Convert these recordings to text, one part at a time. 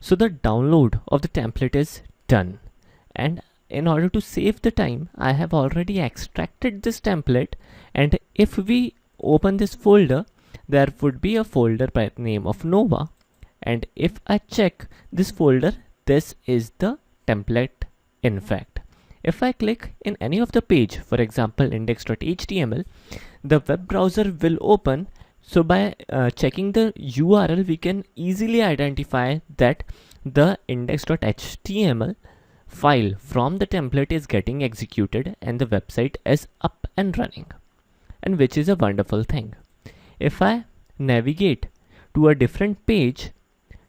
So the download of the template is done, and in order to save the time, I have already extracted this template, and if we open this folder, there would be a folder by the name of Nova, and if I check this folder, this is the template in fact. If I click in any of the page, for example index.html, the web browser will open. So by checking the URL, we can easily identify that the index.html file from the template is getting executed and the website is up and running, and which is a wonderful thing. If I navigate to a different page,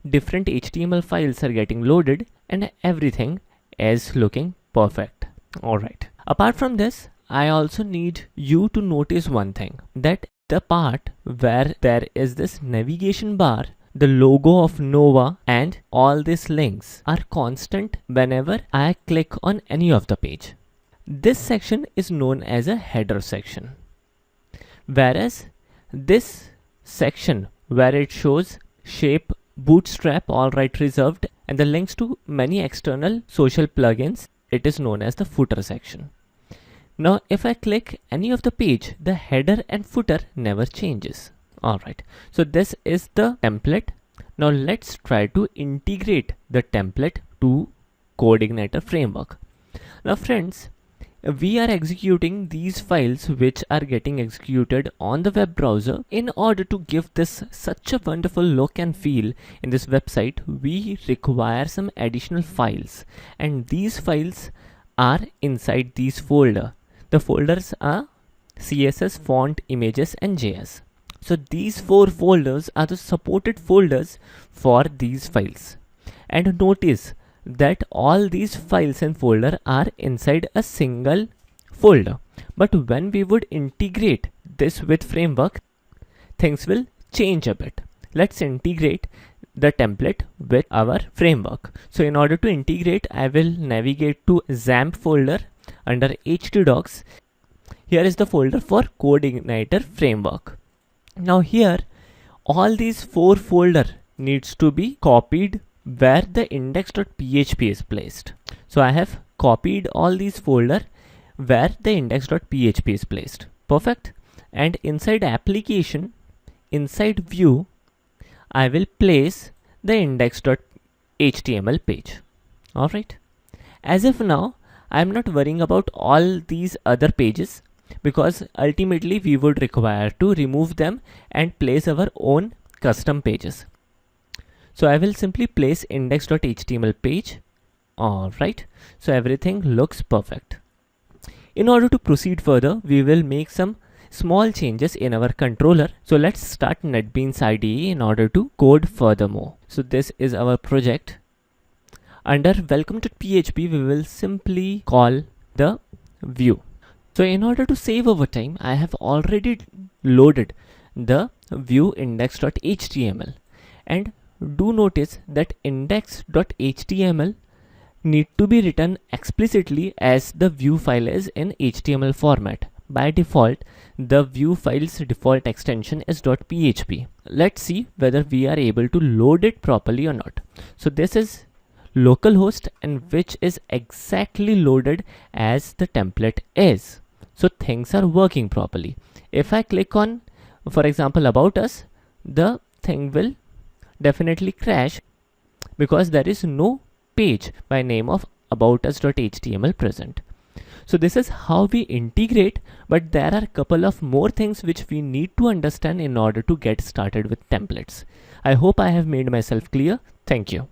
different HTML files are getting loaded and everything is looking perfect. Alright. Apart from this, I also need you to notice one thing, that the part where there is this navigation bar, the logo of Nova and all these links are constant whenever I click on any of the page. This section is known as a header section, whereas this section where it shows shape, Bootstrap, all right reserved, and the links to many external social plugins, it is known as the footer section. Now if I click any of the page, the header and footer never changes. Alright, so this is the template. Now let's try to integrate the template to Codeigniter framework. Now friends, we are executing these files which are getting executed on the web browser. In order to give this such a wonderful look and feel in this website, we require some additional files, and these files are inside these folder. The folders are CSS, font, images and JS. So these 4 folders are the supported folders for these files. And notice that all these files and folder are inside a single folder. But when we would integrate this with framework, things will change a bit. Let's integrate the template with our framework. So in order to integrate, I will navigate to XAMPP folder under htdocs. Here is the folder for Codeigniter framework. Now here, all these 4 folder needs to be copied where the index.php is placed. So I have copied all these folder where the index.php is placed. Perfect. And inside application, inside view, I will place the index.html page. Alright. As of now, I am not worrying about all these other pages, because ultimately we would require to remove them and place our own custom pages. So I will simply place index.html page. Alright, so everything looks perfect. In order to proceed further, we will make some small changes in our controller. So let's start NetBeans IDE in order to code furthermore. So this is our project. Under welcome.php, we will simply call the view. So in order to save our time, I have already loaded the view index.html, and do notice that index.html need to be written explicitly as the view file is in HTML format. By default, the view file's default extension is .php. Let's see whether we are able to load it properly or not. So this is localhost, and which is exactly loaded as the template is. So things are working properly. If I click on, for example, about us, the thing will definitely crash because there is no page by name of aboutus.html present. So this is how we integrate, but there are a couple of more things which we need to understand in order to get started with templates. I hope I have made myself clear. Thank you.